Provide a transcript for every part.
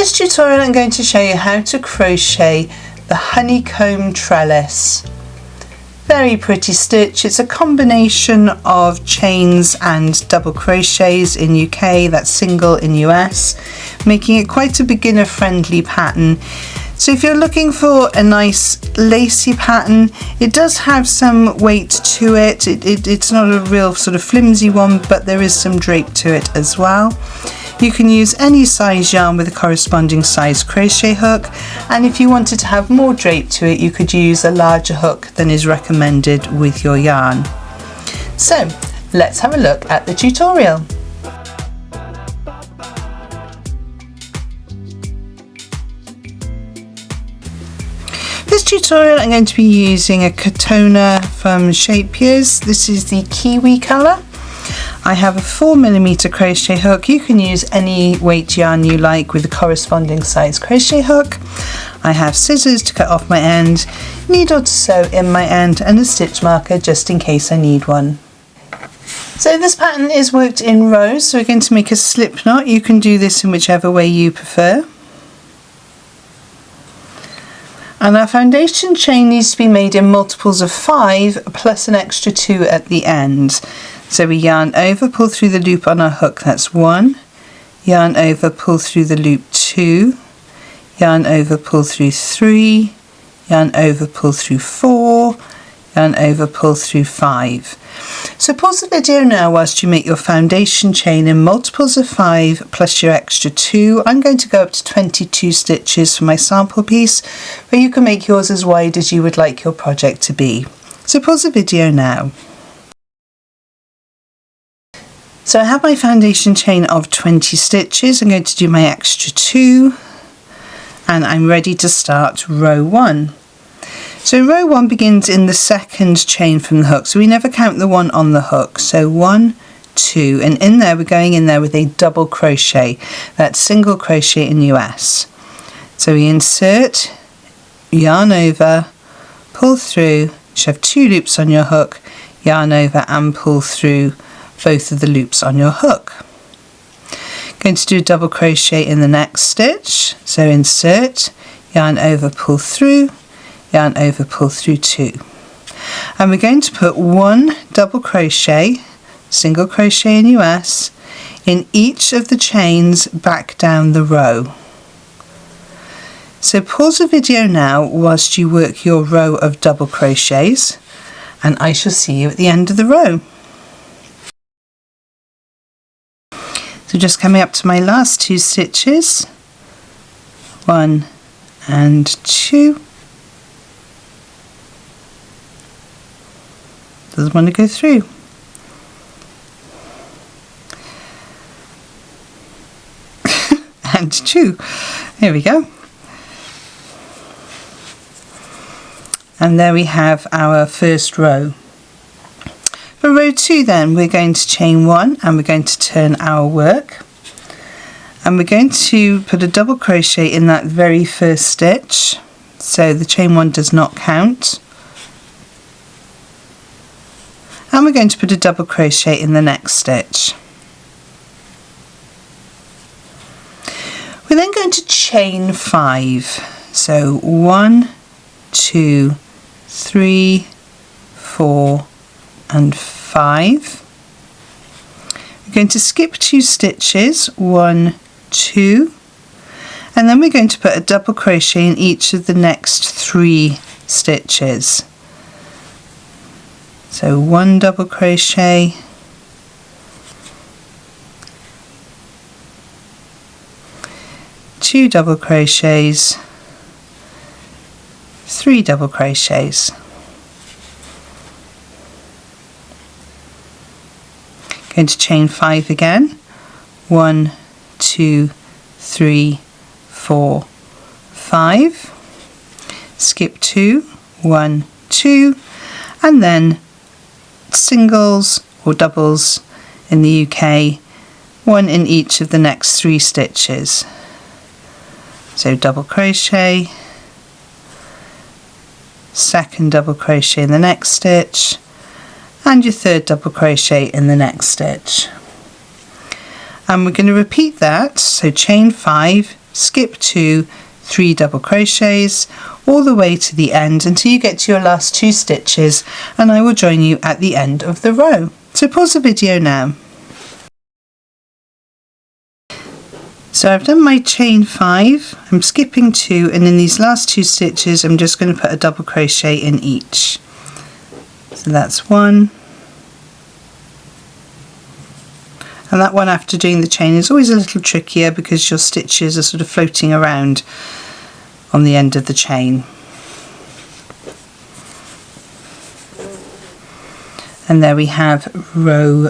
this tutorial I'm going to show you how to crochet the Honeycomb Trellis. Very pretty stitch. It's a combination of chains and double crochets in UK, that's single in US, making it quite a beginner friendly pattern. So if you're looking for a nice lacy pattern, it does have some weight to it. It's not a real sort of flimsy one, but there is some drape to it as well. You can use any size yarn with a corresponding size crochet hook, and if you wanted to have more drape to it, you could use a larger hook than is recommended with your yarn. So let's have a look at the tutorial. This tutorial I'm going to be using a Katona from Shapers. This is the Kiwi colour. I have a 4mm crochet hook. You can use any weight yarn you like with a corresponding size crochet hook. I have scissors to cut off my end, needle to sew in my end, and a stitch marker just in case I need one. So this pattern is worked in rows, so we're going to make a slip knot. You can do this in whichever way you prefer. And our foundation chain needs to be made in multiples of 5 plus an extra 2 at the end. So we yarn over, pull through the loop on our hook, that's 1, yarn over, pull through the loop 2, yarn over, pull through 3, yarn over, pull through 4, yarn over, pull through 5. So pause the video now whilst you make your foundation chain in multiples of 5 plus your extra 2. I'm going to go up to 22 stitches for my sample piece, but you can make yours as wide as you would like your project to be. So pause the video now. So I have my foundation chain of 20 stitches. I'm going to do my extra 2, and I'm ready to start row 1. So row 1 begins in the second chain from the hook, so we never count the one on the hook. So 1, 2, and in there we're going in there with a double crochet. That's single crochet in US. So we insert, yarn over, pull through, you should have 2 loops on your hook, yarn over and pull through both of the loops on your hook. Going to do a double crochet in the next stitch. So insert, yarn over, pull through, yarn over, pull through 2, and we're going to put 1 double crochet, single crochet in US, in each of the chains back down the row. So pause the video now whilst you work your row of double crochets, and I shall see you at the end of the row. So just coming up to my last 2 stitches, 1 and 2. Doesn't want to go through. And 2. There we go. And there we have our first row. For row 2 then, we're going to chain 1 and we're going to turn our work. And we're going to put a double crochet in that very first stitch. So the chain 1 does not count. And we're going to put a double crochet in the next stitch. We're then going to chain 5. So 1, 2, 3, 4 and 5. We're going to skip 2 stitches, 1, 2, and then we're going to put a double crochet in each of the next 3 stitches. So 1 double crochet, 2 double crochets, 3 double crochets. Going to chain 5 again, 1, 2, 3, 4, 5, skip 2, 1, 2, and then singles or doubles in the UK, 1 in each of the next 3 stitches. So double crochet, second double crochet in the next stitch, and your third double crochet in the next stitch. And we're going to repeat that, so chain 5, skip 2, 3 double crochets all the way to the end until you get to your last 2 stitches, and I will join you at the end of the row. So pause the video now. So I've done my chain 5, I'm skipping 2, and in these last 2 stitches I'm just going to put a double crochet in each. So that's 1. And that one after doing the chain is always a little trickier because your stitches are sort of floating around on the end of the chain. And there we have row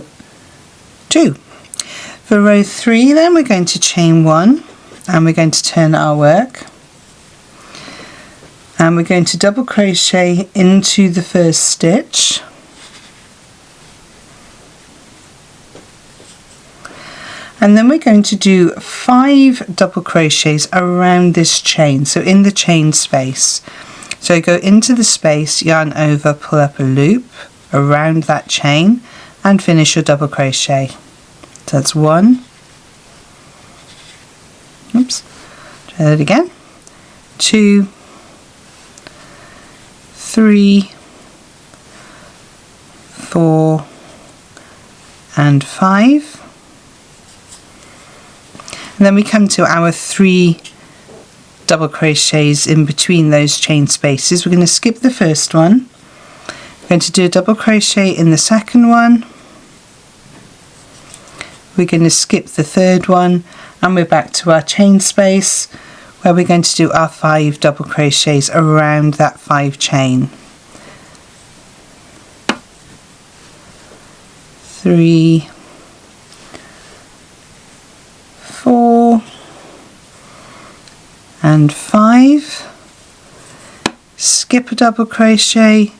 2. For row 3 then we're going to chain 1 and we're going to turn our work. And we're going to double crochet into the first stitch. And then we're going to do 5 double crochets around this chain, so in the chain space. So go into the space, yarn over, pull up a loop around that chain and finish your double crochet. So that's 1. Oops, try that again. 2, 3, 4 and 5. And then we come to our 3 double crochets in between those chain spaces. We're going to skip the first one. We're going to do a double crochet in the second one. We're going to skip the third one, and we're back to our chain space where we're going to do our 5 double crochets around that 5 chain. 3, 4 and 5, skip a double crochet,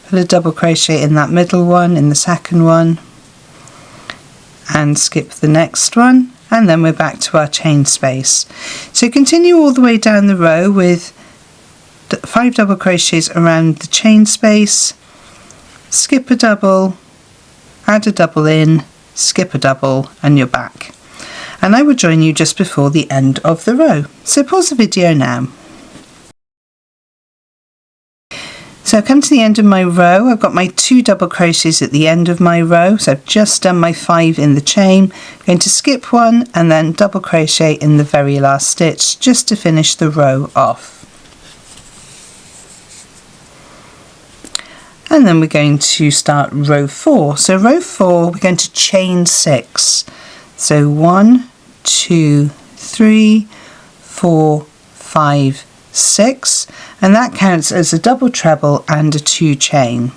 put a double crochet in that middle one, in the second one, and skip the next one, and then we're back to our chain space. So continue all the way down the row with 5 double crochets around the chain space, skip a double, add a double in, skip a double, and you're back. And I will join you just before the end of the row. So pause the video now. So I've come to the end of my row. I've got my 2 double crochets at the end of my row. So I've just done my 5 in the chain. I'm going to skip 1 and then double crochet in the very last stitch just to finish the row off. And then we're going to start row 4. So row 4 we're going to chain 6. So 1, 2, 3, 4, 5, 6, and that counts as a double treble and a 2 chain.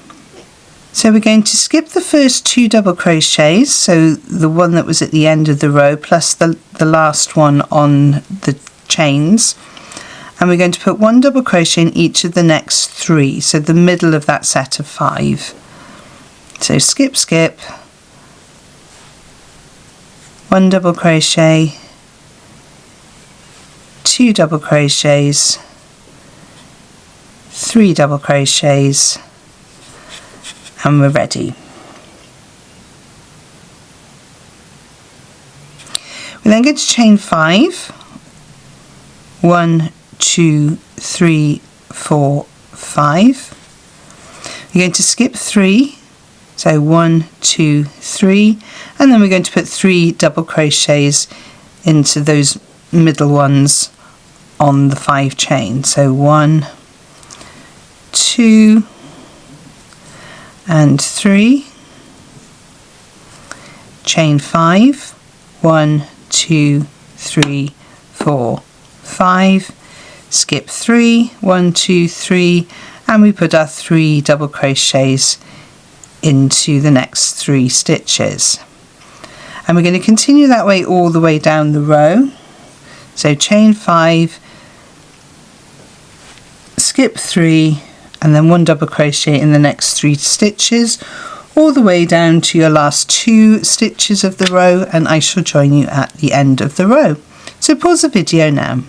So we're going to skip the first 2 double crochets, so the one that was at the end of the row plus the last one on the chains, and we're going to put 1 double crochet in each of the next 3, so the middle of that set of 5. So skip, skip, 1 double crochet, 2 double crochets, 3 double crochets, and we're ready. We're then going to chain 5, 1, 2, 3, 4, 5. We're going to skip 3, so 1, 2, 3, and then we're going to put 3 double crochets into those middle ones on the 5 chain. So 1, 2 and 3, chain 5, 1, 2, 3, 4, 5, skip 3, 1, 2, 3, and we put our 3 double crochets into the next 3 stitches. And we're going to continue that way all the way down the row. So chain 5, skip 3, and then 1 double crochet in the next 3 stitches all the way down to your last 2 stitches of the row, and I shall join you at the end of the row. So pause the video now.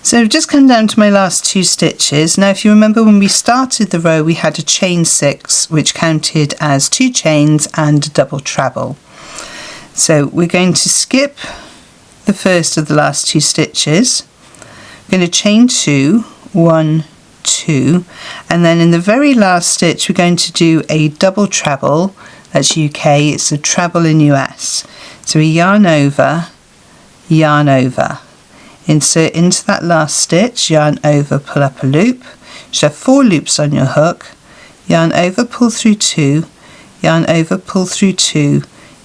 So I've just come down to my last 2 stitches. Now if you remember when we started the row we had a chain 6 which counted as 2 chains and a double treble. So we're going to skip the first of the last 2 stitches. We're going to chain 2, 1, 2, and then in the very last stitch we're going to do a double treble. That's UK, it's a treble in US. So we yarn over, insert into that last stitch, yarn over, pull up a loop. You should have 4 loops on your hook, yarn over, pull through 2, yarn over, pull through 2,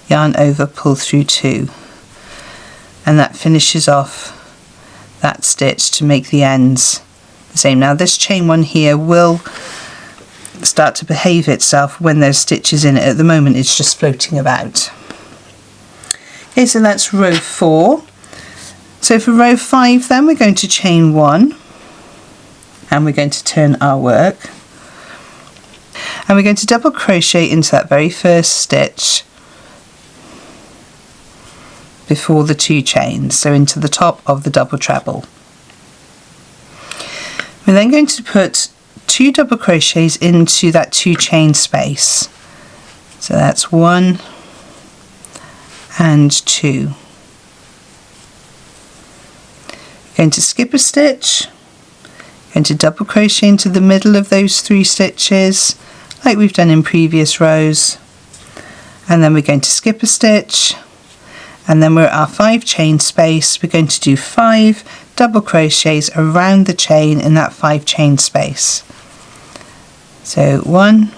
yarn over, pull through 2, and that finishes off that stitch to make the ends the same. Now this chain 1 here will start to behave itself when there's stitches in it. At the moment it's just floating about. Okay, so that's row 4. So for row 5 then we're going to chain 1 and we're going to turn our work, and we're going to double crochet into that very first stitch before the 2 chains, so into the top of the double treble. We're then going to put 2 double crochets into that 2 chain space. So that's 1 and 2. Going to skip a stitch, going to double crochet into the middle of those 3 stitches like we've done in previous rows, and then we're going to skip a stitch, and then we're at our 5 chain space. We're going to do 5 double crochets around the chain in that 5 chain space. So 1,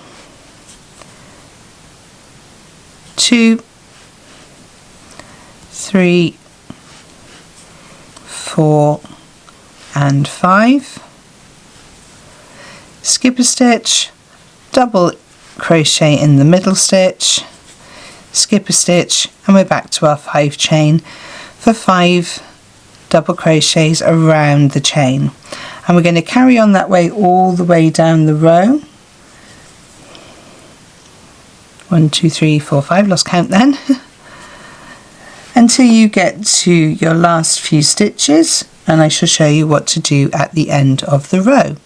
2, 3, 4 and 5. Skip a stitch, double crochet in the middle stitch, skip a stitch, and we're back to our 5 chain for 5 double crochets around the chain, and we're going to carry on that way all the way down the row. 1, 2, 3, 4, 5, lost count then, until you get to your last few stitches, and I shall show you what to do at the end of the row.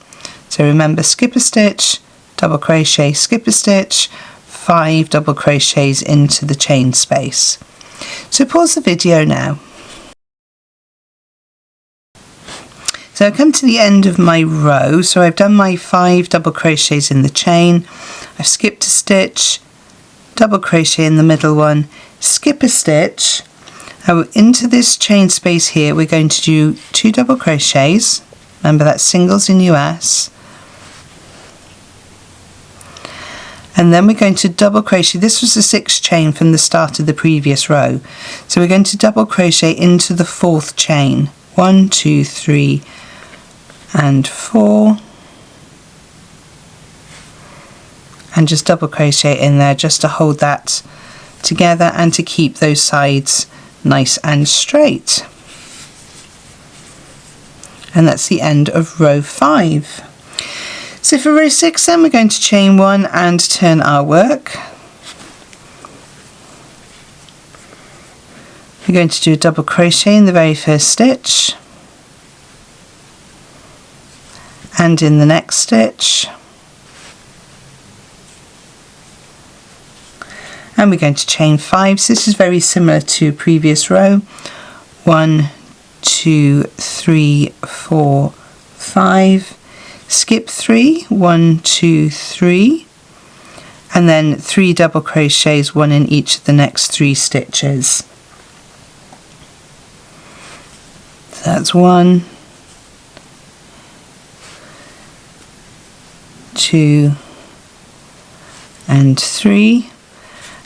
So remember, skip a stitch, double crochet, skip a stitch, 5 double crochets into the chain space. So pause the video now. So I've come to the end of my row, so I've done my 5 double crochets in the chain, I've skipped a stitch, double crochet in the middle one, skip a stitch. Now into this chain space here we're going to do 2 double crochets, remember that's singles in US, and then we're going to double crochet. This was the 6th chain from the start of the previous row, so we're going to double crochet into the 4th chain, 1, 2, 3 and 4, and just double crochet in there just to hold that together and to keep those sides nice and straight. And that's the end of row 5. So for row 6 then we're going to chain 1 and turn our work. We're going to do a double crochet in the very first stitch and in the next stitch, and we're going to chain 5. So this is very similar to previous row. 1, 2, 3, 4, 5, skip 3, 1, 2, 3, and then 3 double crochets, 1 in each of the next 3 stitches. So that's 1, 2 and 3,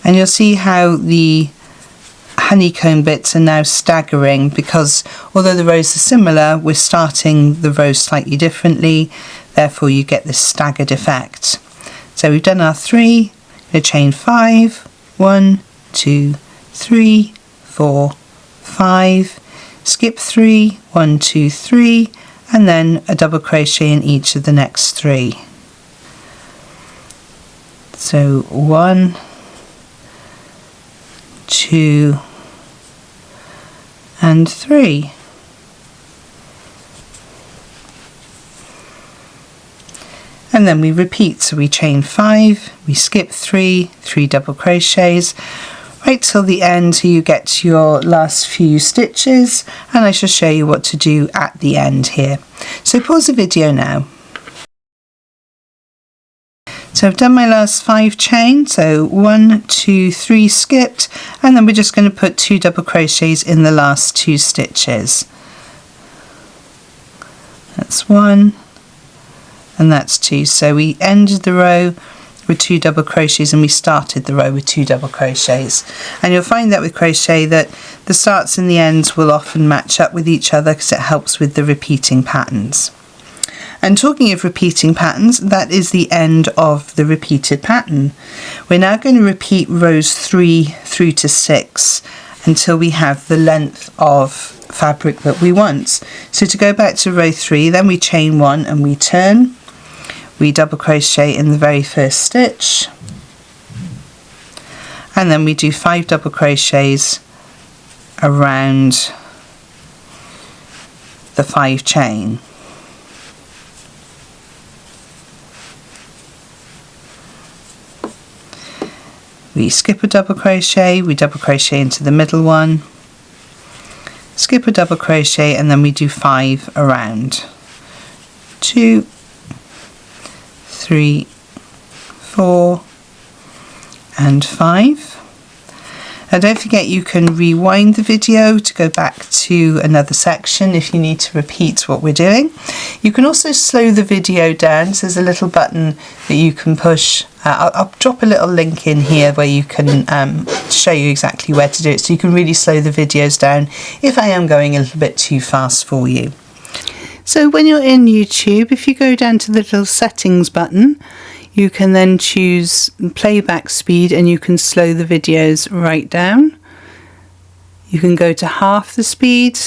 and you'll see how the honeycomb bits are now staggering, because although the rows are similar, we're starting the rows slightly differently, therefore you get this staggered effect. So we've done our 3, we're going to chain 5, 1, 2, 3, 4, 5, skip 3, 1, 2, 3, and then a double crochet in each of the next 3. So 1, 2 and 3. And then we repeat, so we chain 5, we skip 3, 3 double crochets, right till the end till you get to your last few stitches, and I shall show you what to do at the end here. So pause the video now. So I've done my last 5 chain, so 1, 2, 3 skipped, and then we're just going to put 2 double crochets in the last 2 stitches. That's 1 and that's 2. So we ended the row with 2 double crochets and we started the row with 2 double crochets, and you'll find that with crochet that the starts and the ends will often match up with each other because it helps with the repeating patterns. And talking of repeating patterns, that is the end of the repeated pattern. We're now going to repeat rows 3 through to 6 until we have the length of fabric that we want. So to go back to row 3, then we chain 1 and we turn. We double crochet in the very first stitch, and then we do 5 double crochets around the 5 chain. We skip a double crochet, we double crochet into the middle one, skip a double crochet, and then we do 5 around. 2, 3, 4 and 5. And don't forget you can rewind the video to go back to another section if you need to repeat what we're doing. You can also slow the video down, so there's a little button that you can push. I'll drop a little link in here where you can show you exactly where to do it, so you can really slow the videos down if I am going a little bit too fast for you. So when you're in YouTube, if you go down to the little settings button, you can then choose playback speed and you can slow the videos right down. You can go to half the speed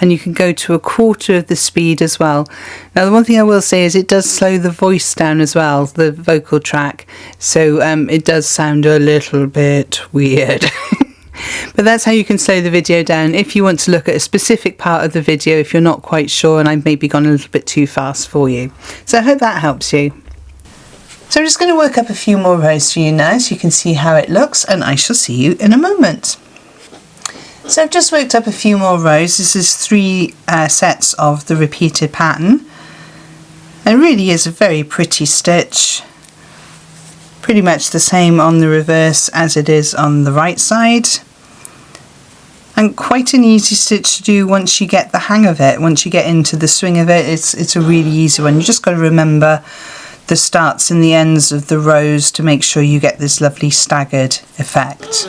and you can go to a quarter of the speed as well. Now the one thing I will say is it does slow the voice down as well, the vocal track, so it does sound a little bit weird. But that's how you can slow the video down if you want to look at a specific part of the video if you're not quite sure and I've maybe gone a little bit too fast for you. So I hope that helps you. So I'm just going to work up a few more rows for you now so you can see how it looks, and I shall see you in a moment. So I've just worked up a few more rows. This is 3 sets of the repeated pattern. It really is a very pretty stitch. Pretty much the same on the reverse as it is on the right side. And quite an easy stitch to do once you get the hang of it. Once you get into the swing of it, it's a really easy one. You just got to remember the starts and the ends of the rows to make sure you get this lovely staggered effect.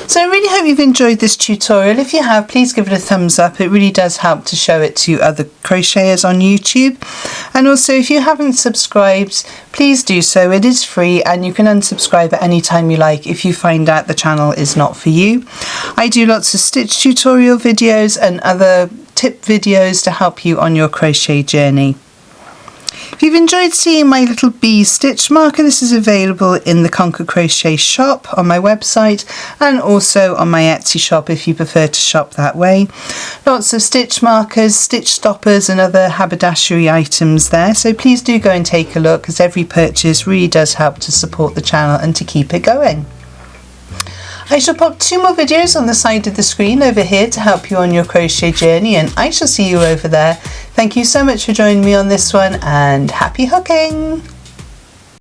So I really hope you've enjoyed this tutorial. If you have, please give it a thumbs up. It really does help to show it to other crocheters on YouTube. And also, if you haven't subscribed, please do so. It is free and you can unsubscribe at any time you like if you find out the channel is not for you. I do lots of stitch tutorial videos and other tip videos to help you on your crochet journey. If you've enjoyed seeing my little bee stitch marker, this is available in the Conquer Crochet shop on my website and also on my Etsy shop if you prefer to shop that way. Lots of stitch markers, stitch stoppers and other haberdashery items there, so please do go and take a look, as every purchase really does help to support the channel and to keep it going. I shall pop 2 more videos on the side of the screen over here to help you on your crochet journey, and I shall see you over there. Thank you so much for joining me on this one, and happy hooking!